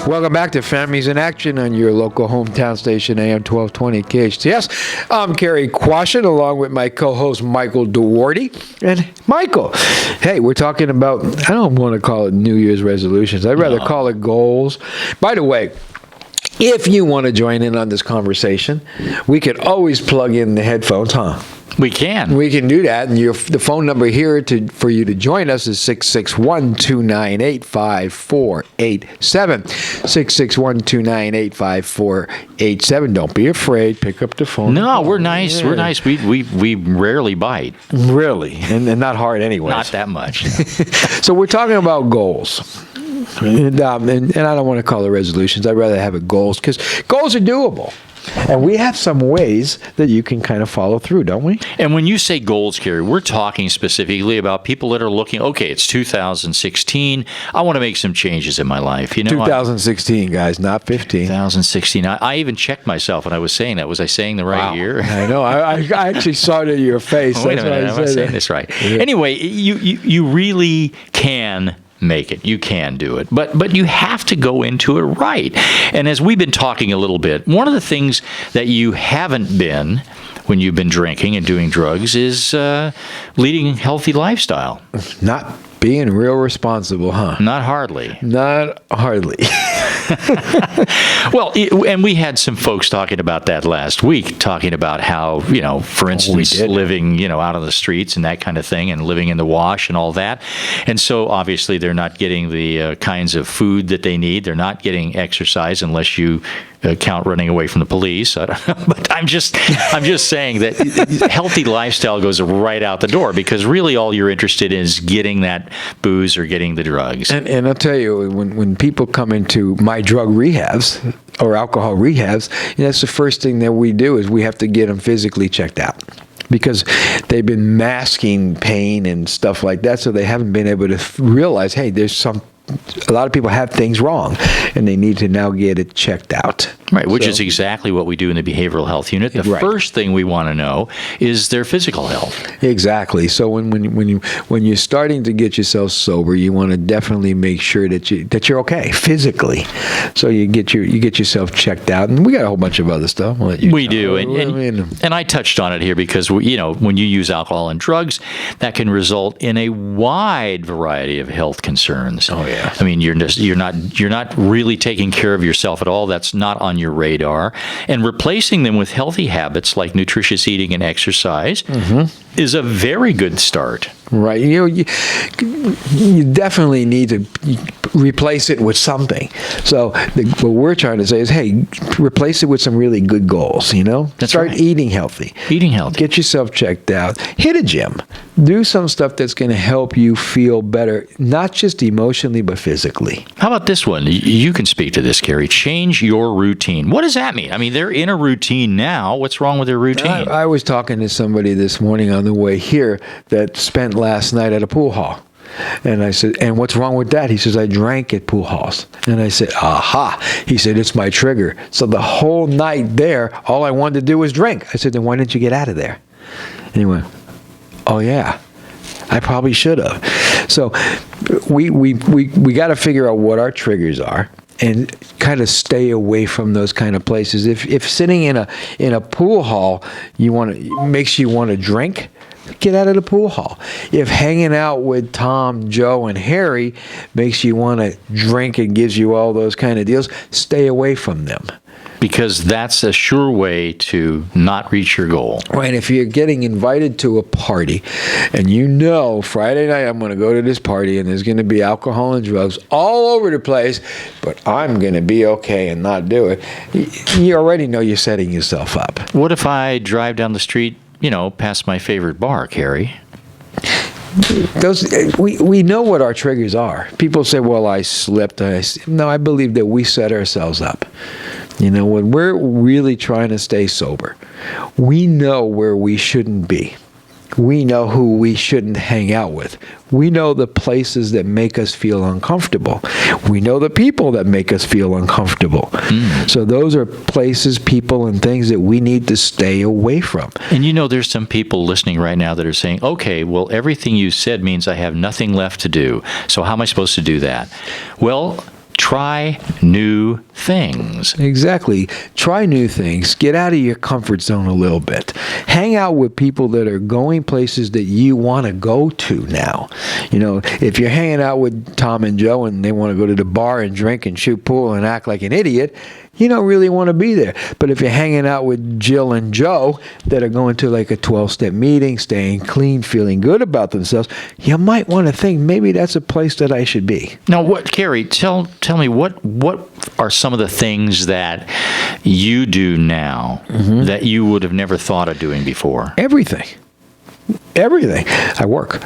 Welcome back to Families in Action on your local hometown station, AM 1220 KHTS. I'm Cary Quashen, along with my co-host Michael DeWardy. And Michael, hey, we're talking about, I don't want to call it New Year's resolutions. I'd rather call it goals. By the way, if you want to join in on this conversation, we could always plug in the headphones, huh? We can. We can do that. And the phone number here for you to join us is 661-298-5487. 661-298-5487. Don't be afraid. Pick up the phone. No, we're nice. Yeah. We're nice. We rarely bite. Really? And not hard anyway. Not that much. No. So we're talking about goals. And I don't want to call it resolutions. I'd rather have it goals, because goals are doable. And we have some ways that you can kind of follow through, don't we? And when you say goals, Cary, we're talking specifically about people that are looking, okay, it's 2016. I want to make some changes in my life. 2016, guys, not 15. 2016. I even checked myself when I was saying that. Was I saying the right year? I know. I actually saw it in your face. Wait a minute. Am I saying this right? Yeah. Anyway, you really can make it. You can do it. But you have to go into it right. And as we've been talking a little bit, one of the things that you haven't been when you've been drinking and doing drugs is leading a healthy lifestyle. Not being real responsible, huh? Not hardly. Not hardly. Well, and we had some folks talking about that last week, talking about how, for instance, living, out on the streets and that kind of thing, and living in the wash and all that. And so obviously they're not getting the kinds of food that they need. They're not getting exercise unless you count running away from the police. I don't know, but I'm just saying that healthy lifestyle goes right out the door, because really all you're interested in is getting that booze or getting the drugs. And I'll tell you, when people come into my drug rehabs or alcohol rehabs, that's the first thing that we do is we have to get them physically checked out, because they've been masking pain and stuff like that, so they haven't been able to realize, hey, a lot of people have things wrong, and they need to now get it checked out. Right, which is exactly what we do in the behavioral health unit. The first thing we want to know is their physical health. Exactly. So when you're starting to get yourself sober, you want to definitely make sure that you're okay physically. So you get yourself checked out, and we got a whole bunch of other stuff. We do, and I touched on it here because when you use alcohol and drugs, that can result in a wide variety of health concerns. Oh yeah. I mean, you're not really taking care of yourself at all. That's not on your radar. And replacing them with healthy habits like nutritious eating and exercise is a very good start. Right. You definitely need to replace it with something. So what we're trying to say is, hey, replace it with some really good goals, That's Start right. eating healthy. Eating healthy. Get yourself checked out. Hit a gym. Do some stuff that's going to help you feel better, not just emotionally, but physically. How about this one? You can speak to this, Cary. Change your routine. What does that mean? I mean, they're in a routine now. What's wrong with their routine? I was talking to somebody this morning on the way here that spent last night at a pool hall. And I said, and what's wrong with that? He says, I drank at pool halls. And I said, aha. He said, it's my trigger. So the whole night there, all I wanted to do was drink. I said, then why didn't you get out of there? And he went, oh yeah, I probably should have. So we got to figure out what our triggers are and kind of stay away from those kind of places. If sitting in a pool hall makes you want to drink, get out of the pool hall. If hanging out with Tom, Joe, and Harry makes you want to drink and gives you all those kind of deals, stay away from them. Because that's a sure way to not reach your goal. Right. If you're getting invited to a party and Friday night I'm going to go to this party and there's going to be alcohol and drugs all over the place, but I'm going to be okay and not do it, you already know you're setting yourself up. What if I drive down the street, past my favorite bar, Cary? We know what our triggers are. People say, well, I slipped. No, I believe that we set ourselves up. When we're really trying to stay sober, we know where we shouldn't be. We know who we shouldn't hang out with. We know the places that make us feel uncomfortable. We know the people that make us feel uncomfortable. So those are places, people, and things that we need to stay away from. And there's some people listening right now that are saying, okay, well, everything you said means I have nothing left to do. So how am I supposed to do that? Well, try new things. Exactly. Try new things. Get out of your comfort zone a little bit. Hang out with people that are going places that you want to go to now. You know, if you're hanging out with Tom and Joe and they want to go to the bar and drink and shoot pool and act like an idiot, you don't really want to be there. But if you're hanging out with Jill and Joe that are going to like a 12-step meeting, staying clean, feeling good about themselves, you might want to think maybe that's a place that I should be. Now, Cary, tell me what are some of the things that you do now that you would have never thought of doing before? Everything. I work.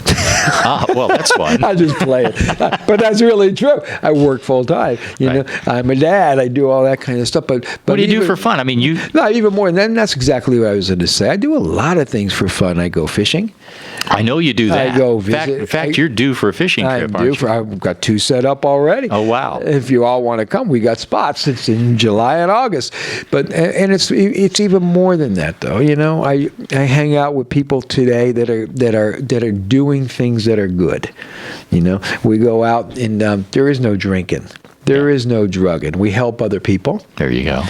Well, that's fun. I just play it. But that's really true. I work full time. You know, I'm a dad. I do all that kind of stuff. But what do you do for fun? I mean, No, even more than that. That's exactly what I was going to say. I do a lot of things for fun. I go fishing. I know you do that. I go visit. In fact, you're due for a fishing trip, aren't you? I've got 2 set up already. Oh, wow. If you all want to come, we got spots. It's in July and August. But and it's even more than that, though. You know, I hang out with people today that are doing things that are good. You know, we go out and there is no drinking. There is no drugging. We help other people. There you go.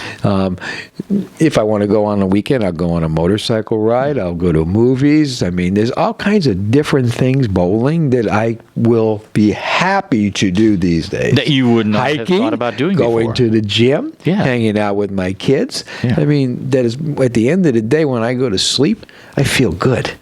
If I want to go on a weekend, I'll go on a motorcycle ride. I'll go to movies. I mean, there's all kinds of different things, bowling, that I will be happy to do these days. That you would not Hiking, have thought about doing going before. to the gym, hanging out with my kids. Yeah. I mean, that is, at the end of the day, when I go to sleep, I feel good.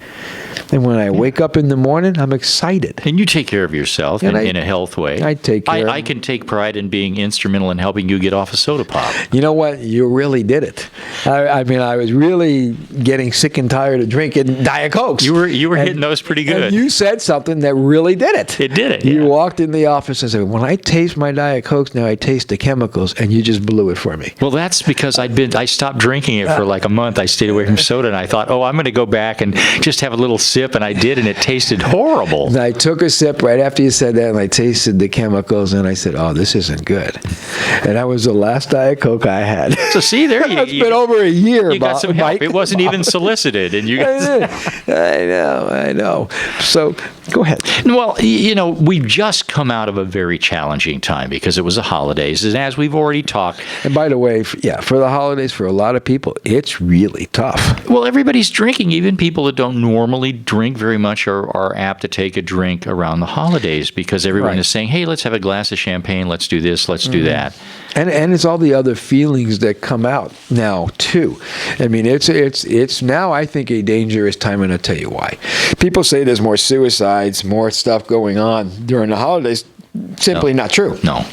And when I wake up in the morning, I'm excited. And you take care of yourself in a health way. I take care. I can take pride in being instrumental in helping you get off a soda pop. You know what? You really did it. I mean, I was really getting sick and tired of drinking Diet Cokes. You were hitting those pretty good. And you said something that really did it. It did it. You yeah. walked in the office and said, when I taste my Diet Cokes, now I taste the chemicals, and you just blew it for me. Well, that's because I stopped drinking it for like a month. I stayed away from soda, and I thought, I'm going to go back and just have a little sip, and I did, and it tasted horrible. And I took a sip right after you said that, and I tasted the chemicals, and I said, this isn't good. And that was the last Diet Coke I had. So see, there you go. It's been over a year. You got some help. Mike. It wasn't even solicited, and you got I know. So go ahead. Well, you know, we've just come out of a very challenging time because it was the holidays, and as we've already talked. And by the way, for the holidays, for a lot of people, it's really tough. Well, everybody's drinking. Even people that don't normally drink very much are apt to take a drink around the holidays because everyone is saying, hey, let's have a glass of champagne, let's do this, let's do that. And it's all the other feelings that come out now too. I mean, it's now, I think, a dangerous time, and I'll tell you why. People say there's more suicides, more stuff going on during the holidays. Simply not true. No.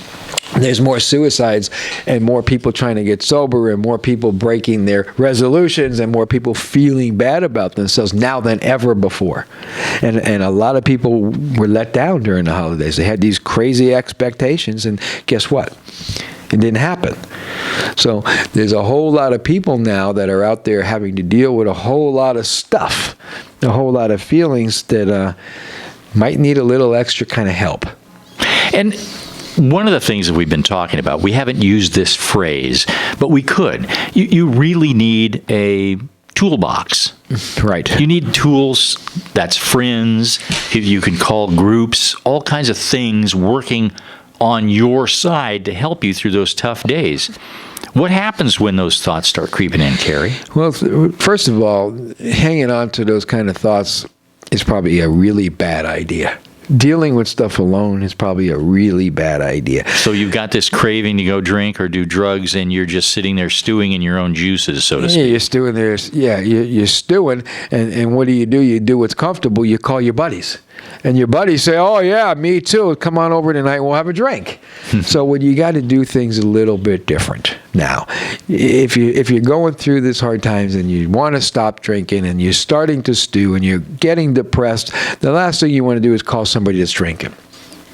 There's more suicides and more people trying to get sober and more people breaking their resolutions and more people feeling bad about themselves now than ever before. And a lot of people were let down during the holidays. They had these crazy expectations, and guess what? It didn't happen. So there's a whole lot of people now that are out there having to deal with a whole lot of stuff, a whole lot of feelings that might need a little extra kind of help. And one of the things that we've been talking about, we haven't used this phrase, but we could. You really need a toolbox. Right. You need tools. That's friends. You can call groups, all kinds of things working on your side to help you through those tough days. What happens when those thoughts start creeping in, Cary? Well, first of all, hanging on to those kind of thoughts is probably a really bad idea. Dealing with stuff alone is probably a really bad idea. So you've got this craving to go drink or do drugs, and you're just sitting there stewing in your own juices, so to speak. Yeah, you're stewing there. Yeah, you're stewing, and what do? You do what's comfortable. You call your buddies. And your buddies say, oh, yeah, me too. Come on over tonight. We'll have a drink. So when you got to do things a little bit different now. If you're going through this hard times and you want to stop drinking and you're starting to stew and you're getting depressed, the last thing you want to do is call somebody that's drinking.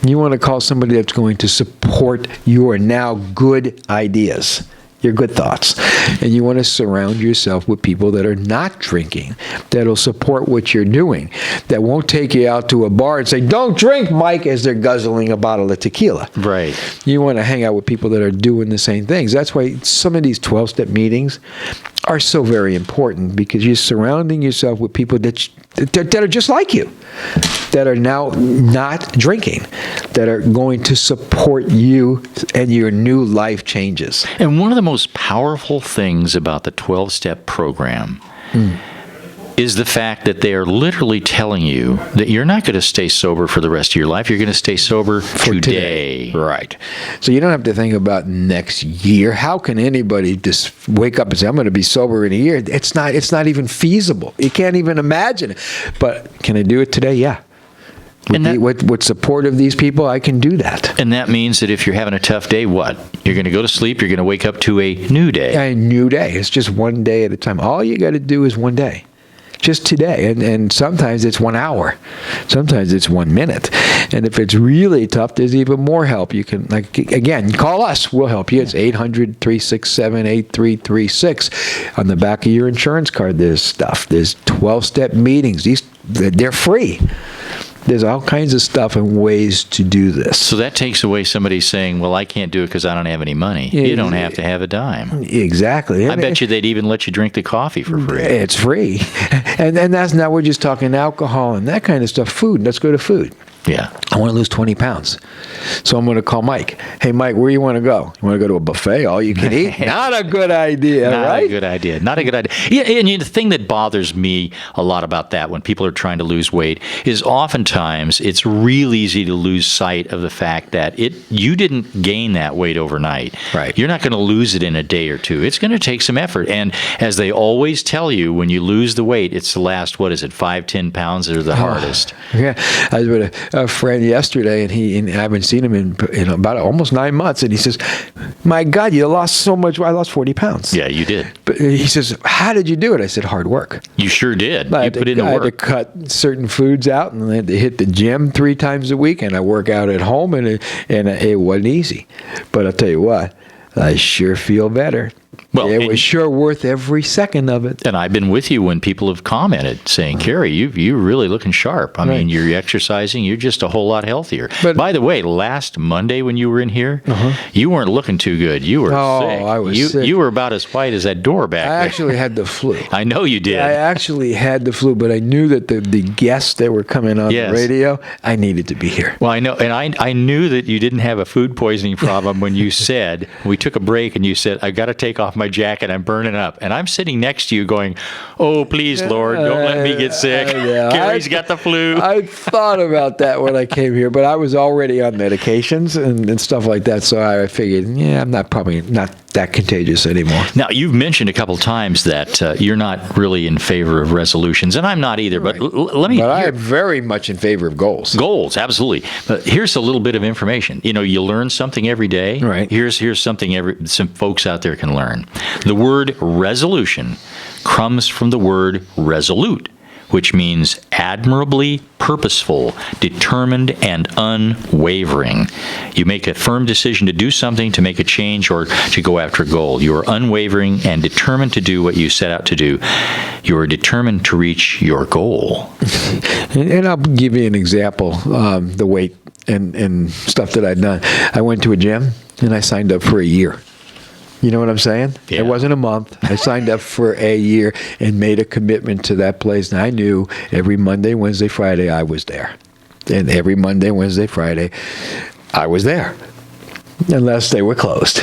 You want to call somebody that's going to support your now good ideas, your good thoughts. And you want to surround yourself with people that are not drinking, that'll support what you're doing, that won't take you out to a bar and say, don't drink, Mike, as they're guzzling a bottle of tequila. Right. You want to hang out with people that are doing the same things. That's why some of these 12-step meetings are so very important, because you're surrounding yourself with people that are just like you. that are now not drinking, that are going to support you and your new life changes. And one of the most powerful things about the 12-step program is the fact that they are literally telling you that you're not going to stay sober for the rest of your life. You're going to stay sober today. Right. So you don't have to think about next year. How can anybody just wake up and say, I'm going to be sober in a year? It's not even feasible. You can't even imagine it. But can I do it today? Yeah. With support of these people, I can do that. And that means that if you're having a tough day, what? You're going to go to sleep, you're going to wake up to a new day. A new day. It's just one day at a time. All you got to do is one day. Just today. And sometimes it's 1 hour. Sometimes it's 1 minute. And if it's really tough, there's even more help. You can, again, call us. We'll help you. It's 800-367-8336. On the back of your insurance card, there's stuff. There's 12-step meetings. They're free. There's all kinds of stuff and ways to do this. So that takes away somebody saying, well, I can't do it because I don't have any money. You don't have to have a dime. Exactly. I bet you they'd even let you drink the coffee for free. It's free. And that's not, we're just talking alcohol and that kind of stuff. Food. Let's go to food. Yeah. I want to lose 20 pounds. So I'm going to call Mike. Hey, Mike, where you want to go? You want to go to a buffet? All you can eat? Not a good idea, Not right? a good idea. Not a good idea. Yeah, and the thing that bothers me a lot about that when people are trying to lose weight is oftentimes it's real easy to lose sight of the fact that you didn't gain that weight overnight. Right. You're not going to lose it in a day or two. It's going to take some effort. And as they always tell you, when you lose the weight, it's the last, 5-10 pounds that are the hardest. Yeah. I was with a friend yesterday, and I haven't seen him in about almost 9 months, and he says, my God, you lost so much. I lost 40 pounds. Yeah, you did. But he says, how did you do it? I said, hard work. You sure did. You put in the I work. had to cut certain foods out, and I had to hit the gym 3 times a week, and I work out at home, and it wasn't easy. But I'll tell you what, I sure feel better. Well, it was sure worth every second of it. And I've been with you when people have commented saying, Cary, you're really looking sharp. I mean, you're exercising. You're just a whole lot healthier. But by the way, last Monday when you were in here, you weren't looking too good. You were sick. I was sick. You were about as white as that door back there. I actually had the flu. I know you did. I actually had the flu, but I knew that the guests that were coming on the radio, I needed to be here. Well, I know. And I knew that you didn't have a food poisoning problem when you said, we took a break and you said, I've got to take off my jacket. I'm burning up. And I'm sitting next to you going, oh, please, Lord, don't let me get sick. Cary's got the flu. I thought about that when I came here, but I was already on medications and stuff like that. So I figured, I'm probably not that contagious anymore. Now, you've mentioned a couple times that you're not really in favor of resolutions, and I'm not either. But let me. But I am very much in favor of goals. Goals, absolutely. But here's a little bit of information. You learn something every day. Right. Here's something some folks out there can learn. The word resolution comes from the word resolute, which means admirably purposeful, determined, and unwavering. You make a firm decision to do something, to make a change, or to go after a goal. You are unwavering and determined to do what you set out to do. You are determined to reach your goal. And I'll give you an example, the weight and stuff that I'd done. I went to a gym, and I signed up for a year. You know what I'm saying? Yeah. It wasn't a month. I signed up for a year and made a commitment to that place. And I knew every Monday, Wednesday, Friday, I was there. And every Monday, Wednesday, Friday, I was there. Unless they were closed.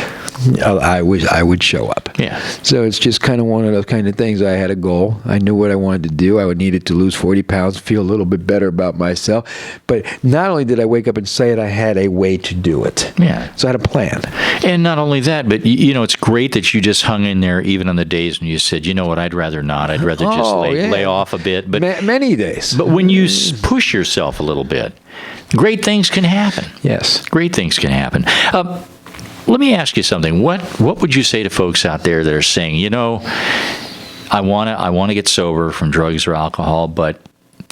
I would show up. Yeah. So it's just kind of one of those kind of things. I had a goal. I knew what I wanted to do. I needed to lose 40 pounds, feel a little bit better about myself. But not only did I wake up and say it, I had a way to do it. Yeah. So I had a plan. And not only that, but it's great that you just hung in there even on the days when you said, you know what, I'd rather not. I'd rather just lay off a bit. But many days. But when you push yourself a little bit, great things can happen. Yes. Great things can happen. Let me ask you something. What would you say to folks out there that are saying, I want to get sober from drugs or alcohol, but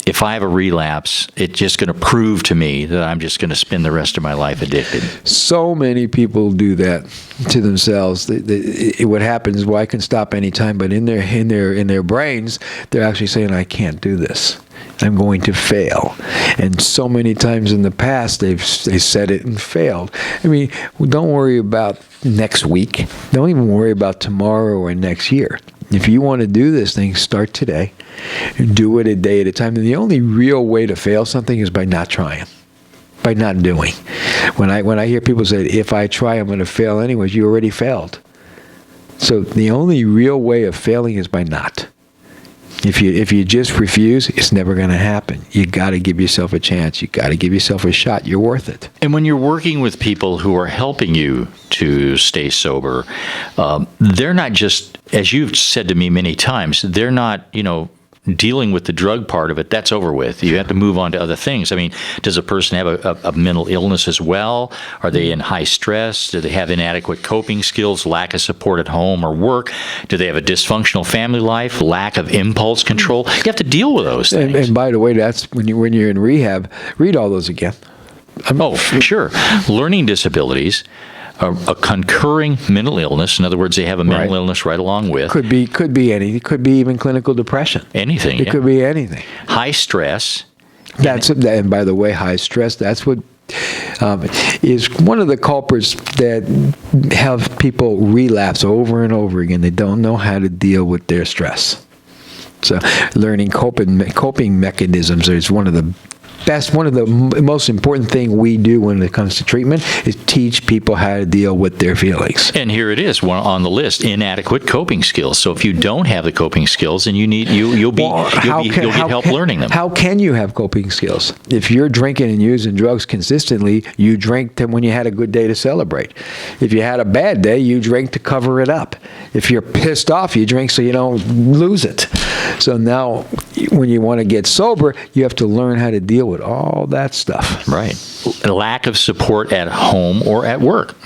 if I have a relapse, it's just going to prove to me that I'm just going to spend the rest of my life addicted. So many people do that to themselves. What happens is, I can stop anytime, but in their brains, they're actually saying, I can't do this. I'm going to fail. And so many times in the past, they said it and failed. I mean, don't worry about next week. Don't even worry about tomorrow or next year. if you want to do this thing, start today. Do it a day at a time. And the only real way to fail something is by not trying, by not doing. When I hear people say, if I try, I'm going to fail anyways, you already failed. So the only real way of failing is by not. If you just refuse, it's never going to happen. You got to give yourself a chance. You got to give yourself a shot. You're worth it. And when you're working with people who are helping you to stay sober, they're not just, as you've said to me many times, they're not, dealing with the drug part of it. That's over with. You have to move on to other things. I mean, does a person have a mental illness as well? Are they in high stress? Do they have inadequate coping skills, lack of support at home or work? Do they have a dysfunctional family life, lack of impulse control? You have to deal with those things. And by the way, that's when you're in rehab, read all those again. Sure. Learning disabilities, a concurring mental illness. In other words, they have a mental illness right along with. Could be anything. It could be even clinical depression. Anything. It could be anything. High stress. And by the way, high stress, that's what is one of the culprits that have people relapse over and over again. They don't know how to deal with their stress. So learning coping mechanisms is one of the most important thing we do when it comes to treatment is teach people how to deal with their feelings. And here it is, one on the list: inadequate coping skills. So if you don't have the coping skills, then you'll get help learning them. How can you have coping skills if you're drinking and using drugs consistently? You drink when you had a good day to celebrate. If you had a bad day, you drink to cover it up. If you're pissed off, you drink so you don't lose it. So now, when you want to get sober, you have to learn how to deal with all that stuff. Right. A lack of support at home or at work.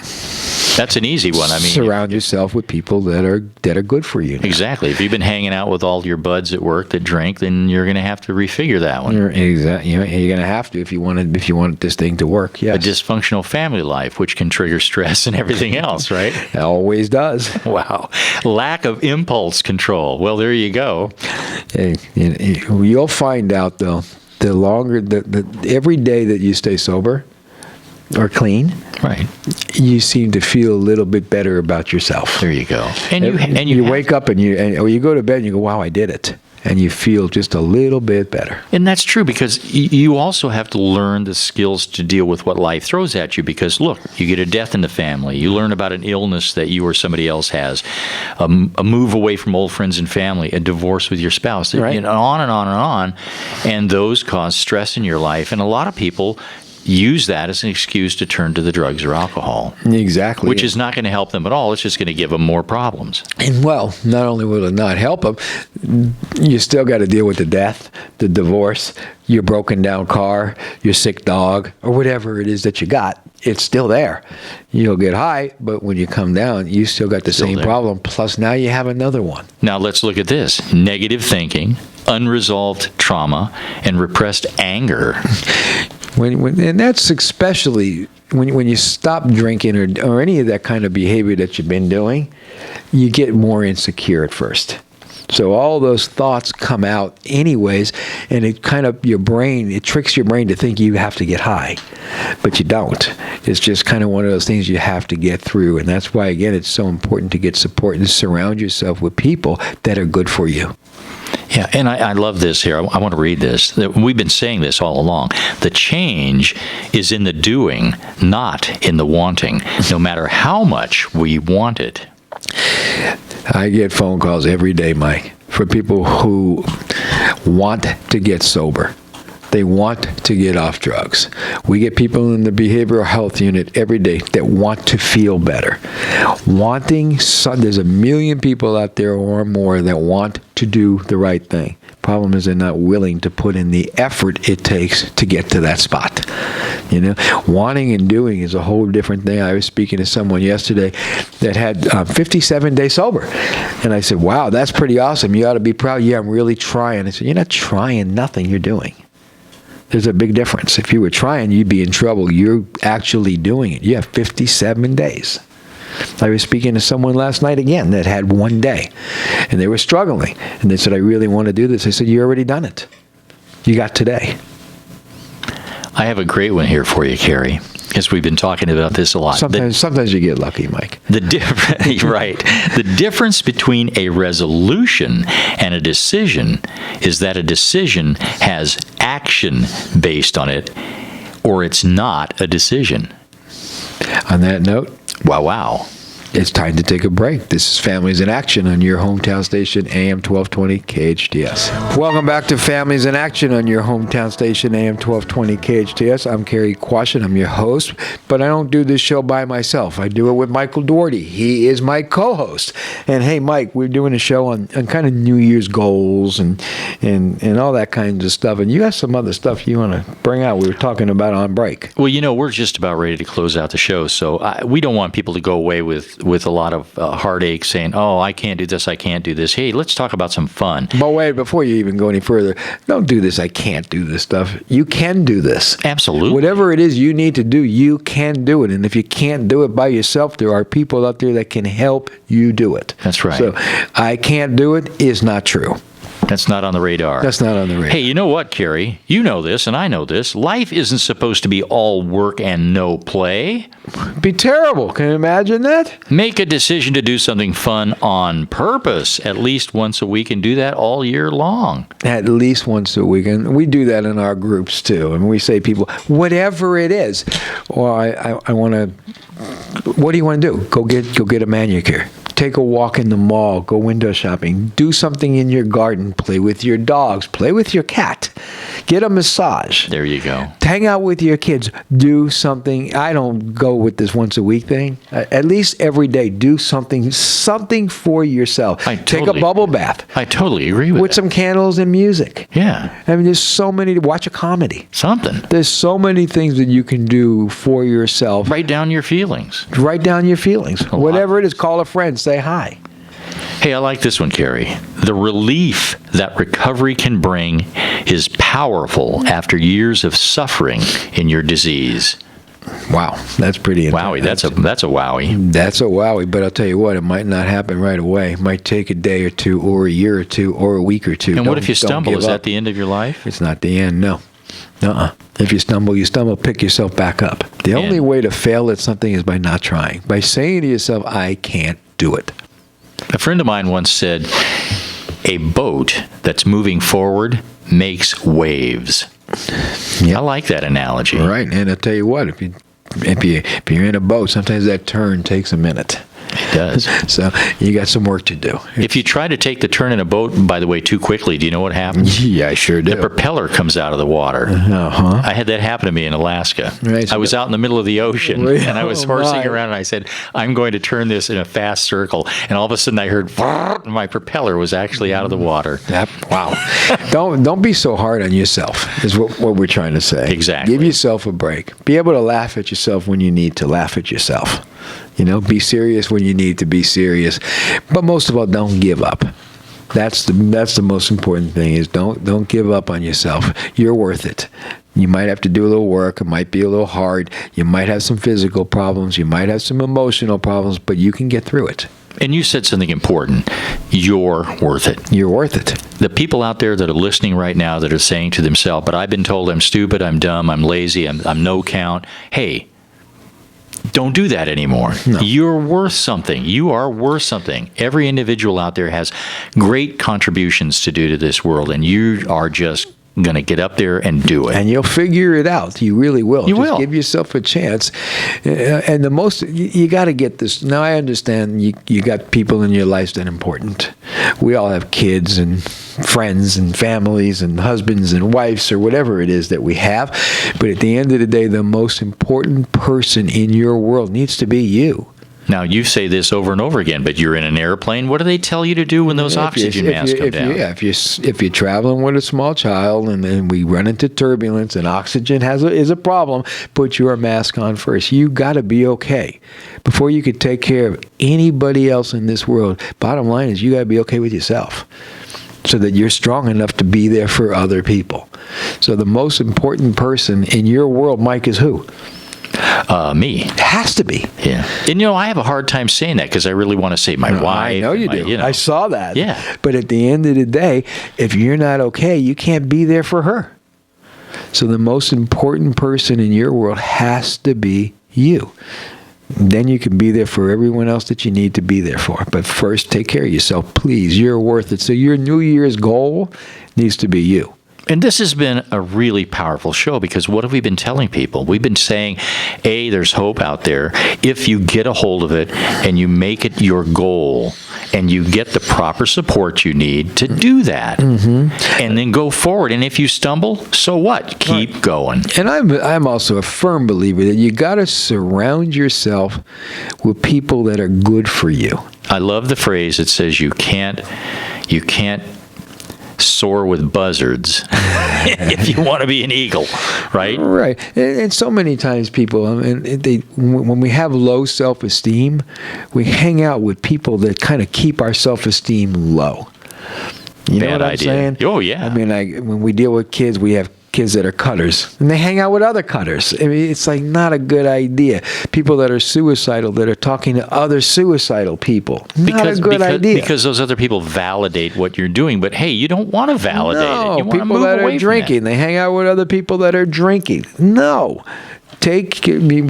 That's an easy one. I mean, surround yourself with people that are good for you now. Exactly. If you've been hanging out with all your buds at work that drink, then you're going to have to refigure that one. You're going to have to if you want this thing to work. Yes. A dysfunctional family life, which can trigger stress and everything else, right? It always does. Wow. Lack of impulse control. Well, there you go. Hey, you'll find out though. The longer every day that you stay sober or clean, right, you seem to feel a little bit better about yourself. There you go. And you wake up or you go to bed and you go, wow, I did it. And you feel just a little bit better. And that's true, because you also have to learn the skills to deal with what life throws at you. Because, look, you get a death in the family. You learn about an illness that you or somebody else has, a move away from old friends and family, a divorce with your spouse, right. On and on and on. And those cause stress in your life. And a lot of people use that as an excuse to turn to the drugs or alcohol. Exactly. Which is not going to help them at all. It's just going to give them more problems. And, well, not only will it not help them, you still got to deal with the death, the divorce, your broken down car, your sick dog, or whatever it is that you got. It's still there. You'll get high, but when you come down, you still got the same problem. Plus, now you have another one. Now, let's look at this. Negative thinking, unresolved trauma, and repressed anger. And that's especially when you stop drinking or any of that kind of behavior that you've been doing, you get more insecure at first. So all those thoughts come out anyways, and it tricks your brain to think you have to get high, but you don't. It's just kind of one of those things you have to get through, and that's why, again, it's so important to get support and surround yourself with people that are good for you. Yeah, and I love this here. I want to read this. We've been saying this all along. The change is in the doing, not in the wanting, no matter how much we want it. I get phone calls every day, Mike, for people who want to get sober. They want to get off drugs. We get people in the behavioral health unit every day that want to feel better. There's a million people out there or more that want to do the right thing. Problem is they're not willing to put in the effort it takes to get to that spot. Wanting and doing is a whole different thing. I was speaking to someone yesterday that had 57 days sober. And I said, wow, that's pretty awesome. You ought to be proud. Yeah, I'm really trying. I said, you're not trying nothing, you're doing. There's a big difference. If you were trying, you'd be in trouble. You're actually doing it. You have 57 days. I was speaking to someone last night again that had one day, and they were struggling. And they said, I really want to do this. I said, you already done it. You got today. I have a great one here for you, Cary. Because we've been talking about this a lot. Sometimes you get lucky, Mike. Right. The difference between a resolution and a decision is that a decision has action based on it, or it's not a decision. On that note, wow. It's time to take a break. This is Families in Action on your hometown station, AM 1220 KHTS. Welcome back to Families in Action on your hometown station, AM 1220 KHTS. I'm Cary Quashen. I'm your host, but I don't do this show by myself. I do it with Michael Doherty. He is my co-host. And hey, Mike, we're doing a show on kind of New Year's goals and all that kind of stuff. And you have some other stuff you want to bring out. We were talking about on break. Well, we're just about ready to close out the show, so we don't want people to go away with a lot of heartache saying, oh, I can't do this, I can't do this. Hey, let's talk about some fun. But wait, before you even go any further, don't do this, I can't do this stuff. You can do this. Absolutely. Whatever it is you need to do, you can do it. And if you can't do it by yourself, there are people out there that can help you do it. That's right. So, I can't do it is not true. That's not on the radar. That's not on the radar. Hey, you know what, Cary? You know this, and I know this. Life isn't supposed to be all work and no play. Be terrible. Can you imagine that? Make a decision to do something fun on purpose at least once a week, and do that all year long. At least once a week. And we do that in our groups, too. And we say people, whatever it is, well, I want to, what do you want to do? Go get a manicure. Take a walk in the mall, go window shopping, do something in your garden, play with your dogs, play with your cat, get a massage. There you go. Hang out with your kids, do something. I don't go with this once a week thing. At least every day, do something for yourself. Take a bubble bath. I totally agree with that. With some candles and music. Yeah. I mean, there's so many, watch a comedy. Something. There's so many things that you can do for yourself. Write down your feelings. Write down your feelings. Whatever it is, call a friend, say hi. Hey, I like this one, Cary. The relief that recovery can bring is powerful after years of suffering in your disease. Wow, that's pretty intense. Wowie, that's a wowie. That's a wowie, but I'll tell you what, it might not happen right away. It might take a day or two, or a year or two, or a week or two. And what if you stumble? Is that the end of your life? It's not the end, no. If you stumble, pick yourself back up. The only way to fail at something is by not trying. By saying to yourself, I can't do it. A friend of mine once said, a boat that's moving forward makes waves. Yep. I like that analogy. Right, and I'll tell you what, if you're in a boat, sometimes that turn takes a minute. It does. So you got some work to do. If you try to take the turn in a boat, by the way, too quickly, do you know what happens? Yeah, I sure do. The propeller comes out of the water. I had that happen to me in Alaska. Right, so I was out in the middle of the ocean, and I was horsing around, and I said, I'm going to turn this in a fast circle. And all of a sudden, I heard, and my propeller was actually out of the water. Wow. Don't be so hard on yourself, is what we're trying to say. Exactly. Give yourself a break. Be able to laugh at yourself when you need to laugh at yourself. Be serious when you need to be serious. But most of all, don't give up. That's the most important thing, is don't give up on yourself. You're worth it. You might have to do a little work. It might be a little hard. You might have some physical problems. You might have some emotional problems, but you can get through it. And you said something important. You're worth it. You're worth it. The people out there that are listening right now that are saying to themselves, but I've been told I'm stupid, I'm dumb, I'm lazy, I'm no count. Hey, don't do that anymore. No. You're worth something. You are worth something. Every individual out there has great contributions to do to this world, and you are just going to get up there and do it. And you'll figure it out. You really will. You will. Give yourself a chance. And the most, you got to get this. Now, I understand you got people in your life that are important. We all have kids and friends and families and husbands and wives or whatever it is that we have. But at the end of the day, the most important person in your world needs to be you. Now, you say this over and over again, but you're in an airplane. What do they tell you to do when those oxygen masks come down? If you're traveling with a small child and then we run into turbulence and oxygen is a problem, put your mask on first. You got to be okay before you could take care of anybody else in this world. Bottom line is you got to be okay with yourself, so that you're strong enough to be there for other people. So the most important person in your world, Mike, is who? Me. It has to be. Yeah. And, I have a hard time saying that because I really want to say my wife. I know you do. I saw that. Yeah. But at the end of the day, if you're not okay, you can't be there for her. So the most important person in your world has to be you. Then you can be there for everyone else that you need to be there for. But first, take care of yourself, please. You're worth it. So your New Year's goal needs to be you. And this has been a really powerful show, because what have we been telling people? We've been saying, A, there's hope out there. If you get a hold of it and you make it your goal and you get the proper support you need to do that, and then go forward. And if you stumble, so what? Keep going. And I'm also a firm believer that you got to surround yourself with people that are good for you. I love the phrase that says you can't soar with buzzards if you want to be an eagle, right? Right. And so many times people, when we have low self-esteem, we hang out with people that kind of keep our self-esteem low. You know what I'm saying? Oh, yeah. I mean, when we deal with kids, we have kids that are cutters, and they hang out with other cutters. I mean, it's like not a good idea. People that are suicidal, that are talking to other suicidal people. Not a good idea. Because those other people validate what you're doing, but hey, you don't want to validate it. You want to people move that away are drinking, they hang out with other people that are drinking. No.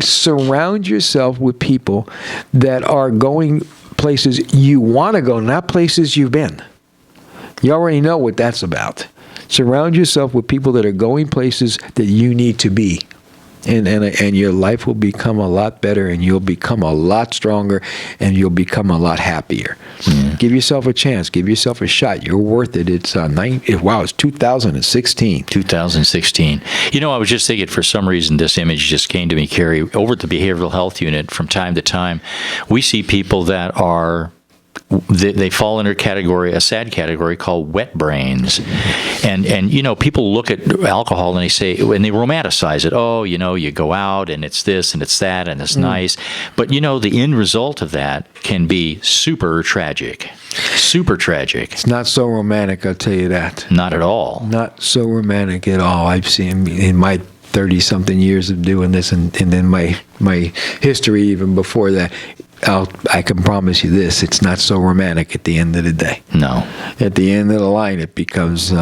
Surround yourself with people that are going places you want to go, not places you've been. You already know what that's about. Surround yourself with people that are going places that you need to be. And your life will become a lot better, and you'll become a lot stronger, and you'll become a lot happier. Give yourself a chance. Give yourself a shot. You're worth it. It's 2016. 2016. You know, I was just thinking, for some reason, this image just came to me, Cary. Over at the Behavioral Health Unit, from time to time, we see people that are... They fall under a sad category called wet brains. And you know, people look at alcohol and they say, and they romanticize it. Oh, you know, you go out and it's this and it's that and it's nice. But you know, the end result of that can be super tragic. Super tragic. It's not so romantic, I'll tell you that. Not at all. Not so romantic at all. I've seen in my 30-something years of doing this, and then my history even before that, I can promise you this, it's not so romantic at the end of the day. No. At the end of the line, it becomes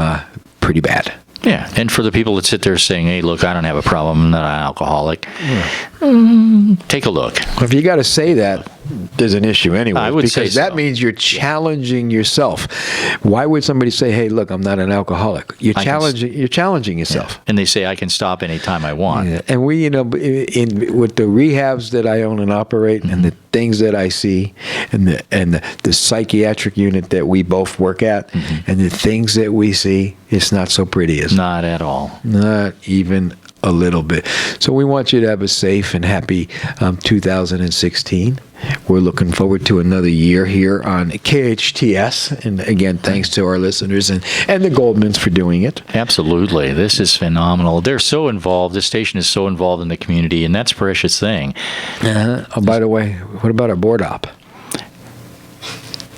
pretty bad. Yeah, and for the people that sit there saying, hey, look, I don't have a problem, I'm not an alcoholic, take a look. If you got to say that, there's an issue anyway. I would say because that so. means you're challenging yourself. Why would somebody say, hey, look, I'm not an alcoholic? You're challenging yourself. Yeah. And they say, I can stop anytime I want. Yeah. And we, you know, with the rehabs that I own and operate, and the things that I see, and the psychiatric unit that we both work at, and the things that we see, it's not so pretty, is it? Not at all. Not even a little bit. So we want you to have a safe and happy 2016. We're looking forward to another year here on KHTS. And again, thanks to our listeners and the Goldmans for doing it. Absolutely. This is phenomenal. They're so involved. This station is so involved in the community, and that's a precious thing. Oh, by the way, what about our board op?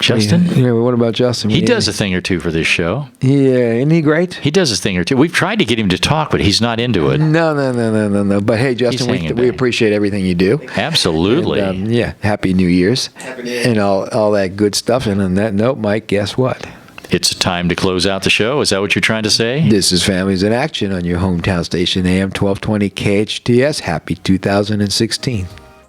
Justin? Yeah, what about Justin? He does a thing or two for this show. Yeah, isn't he great? He does a thing or two. We've tried to get him to talk, but he's not into it. No. But hey, Justin, we appreciate everything you do. Absolutely. And, Happy New Year's. And all that good stuff. And on that note, Mike, guess what? It's a time to close out the show. Is that what you're trying to say? This is Families in Action on your hometown station, AM 1220 KHTS. Happy 2016.